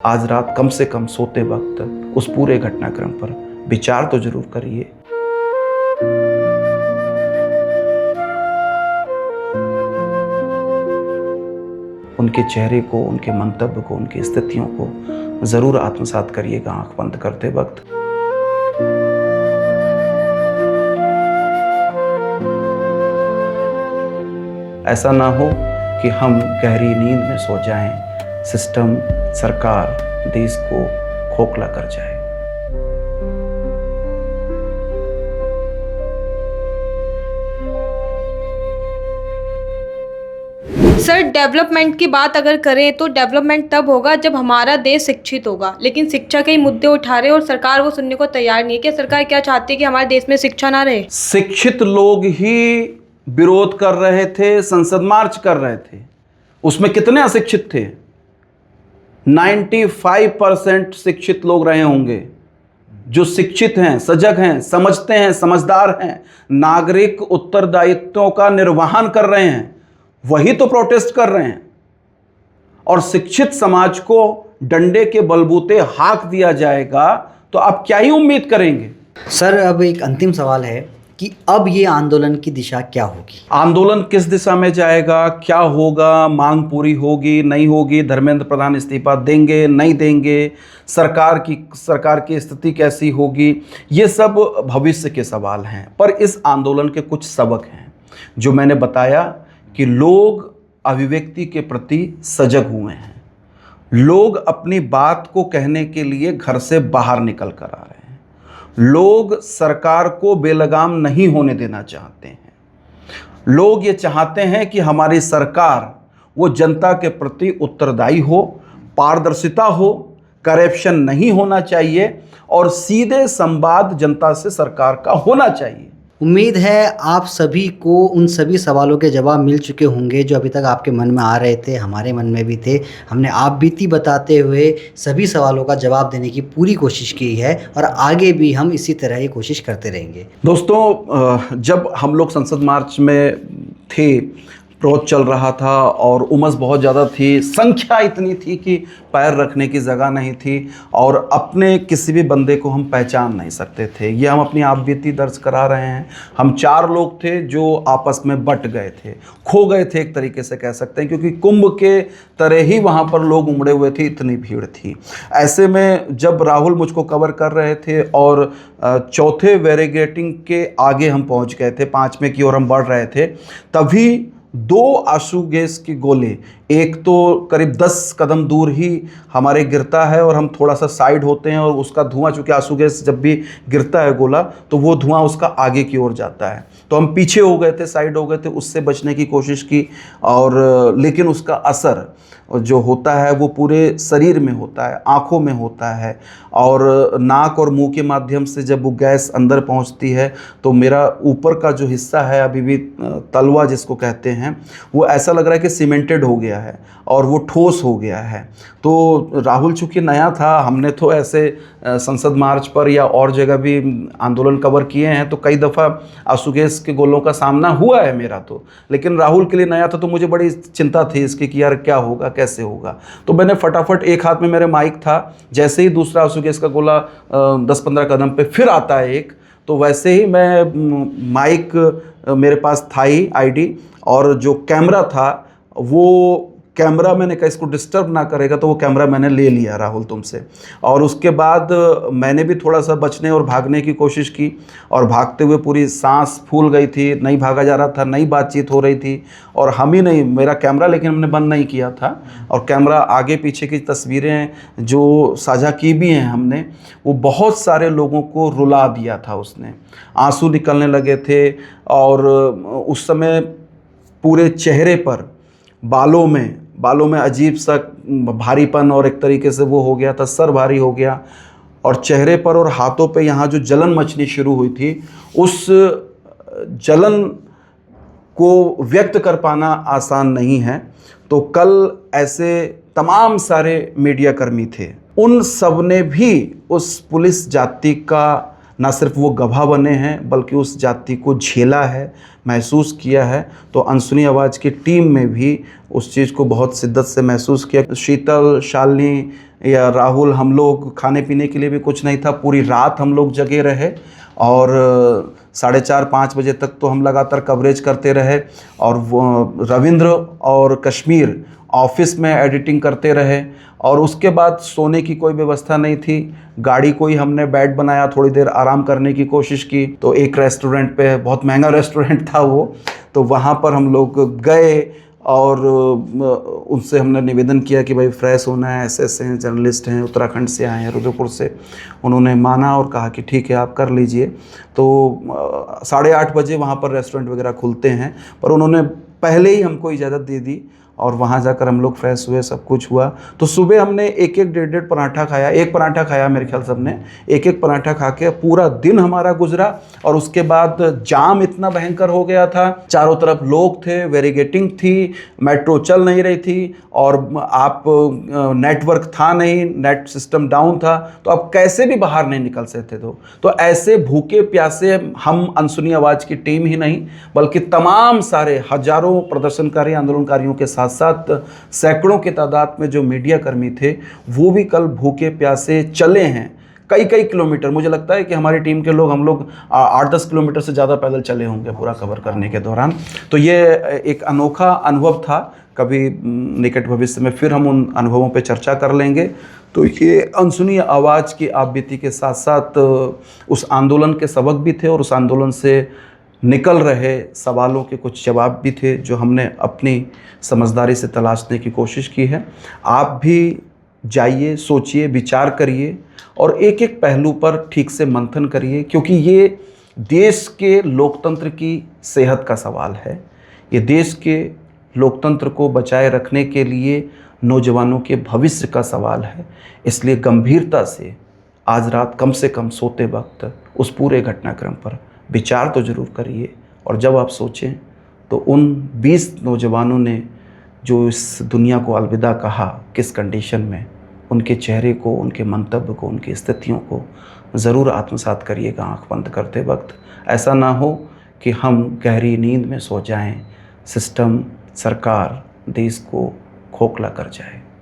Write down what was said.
आज रात कम से कम सोते वक्त उस पूरे घटनाक्रम पर विचार तो जरूर करिए। उनके चेहरे को, उनके मंतव्य को, उनकी स्थितियों को जरूर आत्मसात करिएगा आंख बंद करते वक्त। ऐसा ना हो कि हम गहरी नींद में सो जाएं, सिस्टम, सरकार, देश को खोखला कर जाए। सर, डेवलपमेंट की बात अगर करें तो डेवलपमेंट तब होगा जब हमारा देश शिक्षित होगा, लेकिन शिक्षा के ही मुद्दे उठा रहे और सरकार वो सुनने को तैयार नहीं है। क्या सरकार क्या चाहती है कि हमारे देश में शिक्षा ना रहे? शिक्षित लोग ही विरोध कर रहे थे, संसद मार्च कर रहे थे। उसमें कितने अशिक्षित थे? 95% शिक्षित लोग रहे होंगे। जो शिक्षित हैं, सजग हैं, समझते हैं, समझदार हैं, नागरिक उत्तरदायित्वों का निर्वहन कर रहे हैं, वही तो प्रोटेस्ट कर रहे हैं। और शिक्षित समाज को डंडे के बलबूते हाँक दिया जाएगा तो आप क्या ही उम्मीद करेंगे? सर, अब एक अंतिम सवाल है कि अब ये आंदोलन की दिशा क्या होगी? आंदोलन किस दिशा में जाएगा, क्या होगा, मांग पूरी होगी, नहीं होगी, धर्मेंद्र प्रधान इस्तीफा देंगे, नहीं देंगे, सरकार की स्थिति कैसी होगी, ये सब भविष्य के सवाल हैं। पर इस आंदोलन के कुछ सबक हैं जो मैंने बताया कि लोग अभिव्यक्ति के प्रति सजग हुए हैं। लोग अपनी बात को कहने के लिए घर से बाहर निकल कर आ रहे हैं। लोग सरकार को बेलगाम नहीं होने देना चाहते हैं। लोग ये चाहते हैं कि हमारी सरकार वो जनता के प्रति उत्तरदायी हो, पारदर्शिता हो, करप्शन नहीं होना चाहिए और सीधे संवाद जनता से सरकार का होना चाहिए। उम्मीद है आप सभी को उन सभी सवालों के जवाब मिल चुके होंगे जो अभी तक आपके मन में आ रहे थे, हमारे मन में भी थे। हमने आप बीती बताते हुए सभी सवालों का जवाब देने की पूरी कोशिश की है और आगे भी हम इसी तरह ही कोशिश करते रहेंगे। दोस्तों, जब हम लोग संसद मार्च में थे, विरोध चल रहा था और उमस बहुत ज़्यादा थी, संख्या इतनी थी कि पैर रखने की जगह नहीं थी और अपने किसी भी बंदे को हम पहचान नहीं सकते थे। ये हम अपनी आप बीती दर्ज करा रहे हैं। हम 4 लोग थे जो आपस में बट गए थे, खो गए थे एक तरीके से कह सकते हैं, क्योंकि कुंभ के तरह ही वहाँ पर लोग उमड़े हुए थे, इतनी भीड़ थी। ऐसे में जब राहुल मुझको कवर कर रहे थे और चौथे बैरिकेडिंग के आगे हम पहुँच गए थे, 5वें की ओर हम बढ़ रहे थे, तभी 2 आंसू गैस के गोले, एक तो करीब 10 कदम दूर ही हमारे गिरता है और हम थोड़ा सा साइड होते हैं और उसका धुआं, चूँकि आंसू गैस जब भी गिरता है गोला तो वो धुआं उसका आगे की ओर जाता है, तो हम पीछे हो गए थे, साइड हो गए थे, उससे बचने की कोशिश की और लेकिन उसका असर जो होता है वो पूरे शरीर में होता है, आँखों में होता है और नाक और मुंह के माध्यम से जब वो गैस अंदर पहुंचती है तो मेरा ऊपर का जो हिस्सा है, अभी भी तलवा जिसको कहते हैं, वो ऐसा लग रहा है कि सीमेंटेड हो गया है और वो ठोस हो गया है। तो राहुल चूँकि नया था, हमने तो ऐसे संसद मार्च पर या और जगह भी आंदोलन कवर किए हैं तो कई दफ़ा आंसू गैस के गोलों का सामना हुआ है मेरा तो, लेकिन राहुल के लिए नया था तो मुझे बड़ी चिंता थी इसकी कि यार क्या होगा, कैसे होगा। तो मैंने फटाफट, एक हाथ में मेरे माइक था, जैसे ही दूसरा आंसू गैस का गोला 10-15 कदम पे फिर आता है एक, तो वैसे ही मैं माइक मेरे पास था ही आईडी, और जो कैमरा था वो कैमरा मैंने कहा इसको डिस्टर्ब ना करेगा तो वो कैमरा मैंने ले लिया राहुल तुमसे। और उसके बाद मैंने भी थोड़ा सा बचने और भागने की कोशिश की और भागते हुए पूरी सांस फूल गई थी, नहीं भागा जा रहा था, नहीं बातचीत हो रही थी और हम ही नहीं, मेरा कैमरा लेकिन हमने बंद नहीं किया था और कैमरा आगे पीछे की तस्वीरें जो साझा की भी हैं हमने, वो बहुत सारे लोगों को रुला दिया था उसने। आंसू निकलने लगे थे और उस समय पूरे चेहरे पर, बालों में अजीब सा भारीपन और एक तरीके से वो हो गया था, सर भारी हो गया और चेहरे पर और हाथों पे यहाँ जो जलन मचनी शुरू हुई थी, उस जलन को व्यक्त कर पाना आसान नहीं है। तो कल ऐसे तमाम सारे मीडिया कर्मी थे, उन सब ने भी उस पुलिस जाति का ना सिर्फ वो गवाह बने हैं बल्कि उस जाति को झेला है, महसूस किया है। तो अनसुनी आवाज़ की टीम में भी उस चीज़ को बहुत शिद्दत से महसूस किया। शीतल, शालिनी, या राहुल, हम लोग खाने पीने के लिए भी कुछ नहीं था, पूरी रात हम लोग जगे रहे और 4:30-5 बजे तक तो हम लगातार कवरेज करते रहे। और वो रविंद्र और कश्मीर ऑफिस में एडिटिंग करते रहे और उसके बाद सोने की कोई व्यवस्था नहीं थी। गाड़ी को ही हमने बेड बनाया, थोड़ी देर आराम करने की कोशिश की। तो एक रेस्टोरेंट पे, बहुत महंगा रेस्टोरेंट था वो, तो वहाँ पर हम लोग गए और उनसे हमने निवेदन किया कि भाई फ्रेश होना है, ऐसे हैं, जर्नलिस्ट हैं, उत्तराखंड से आए हैं, रुद्रपुर से। उन्होंने माना और कहा कि ठीक है आप कर लीजिए। तो 8:30 बजे वहाँ पर रेस्टोरेंट वगैरह खुलते हैं, पर उन्होंने पहले ही हमको इजाज़त दे दी और वहाँ जाकर हम लोग फ्रेश हुए, सब कुछ हुआ। तो सुबह हमने एक एक डेढ़ पराठा खाया, एक पराठा खाया मेरे ख्याल सबने, एक एक पराठा खा के पूरा दिन हमारा गुजरा। और उसके बाद जाम इतना भयंकर हो गया था, चारों तरफ लोग थे, वेरीगेटिंग थी, मेट्रो चल नहीं रही थी और आप नेटवर्क था नहीं, नेट सिस्टम डाउन था, तो आप कैसे भी बाहर नहीं निकल सकते थे। तो ऐसे भूखे प्यासे हम अनसुनी आवाज़ की टीम ही नहीं बल्कि तमाम सारे हजारों प्रदर्शनकारी आंदोलनकारियों के साथ साथ सैकड़ों की तादाद में जो मीडिया कर्मी थे वो भी कल भूखे प्यासे चले हैं कई कई किलोमीटर। मुझे लगता है कि हमारी टीम के लोग, हम लोग 8-10 किलोमीटर से ज़्यादा पैदल चले होंगे पूरा कवर करने के दौरान। तो ये एक अनोखा अनुभव था। कभी निकट भविष्य में फिर हम उन अनुभवों पे चर्चा कर लेंगे। तो ये अनसुनी आवाज़ की आप बीती के साथ साथ उस आंदोलन के सबक भी थे और उस आंदोलन से निकल रहे सवालों के कुछ जवाब भी थे जो हमने अपनी समझदारी से तलाशने की कोशिश की है। आप भी जाइए, सोचिए, विचार करिए और एक एक पहलू पर ठीक से मंथन करिए, क्योंकि ये देश के लोकतंत्र की सेहत का सवाल है। ये देश के लोकतंत्र को बचाए रखने के लिए नौजवानों के भविष्य का सवाल है। इसलिए गंभीरता से आज रात कम से कम सोते वक्त उस पूरे घटनाक्रम पर विचार तो ज़रूर करिए। और जब आप सोचें तो उन 20 नौजवानों ने जो इस दुनिया को अलविदा कहा, किस कंडीशन में, उनके चेहरे को, उनके मंतव्य को, उनकी स्थितियों को ज़रूर आत्मसात करिएगा आँख बंद करते वक्त। ऐसा ना हो कि हम गहरी नींद में सो जाएं, सिस्टम, सरकार देश को खोखला कर जाए।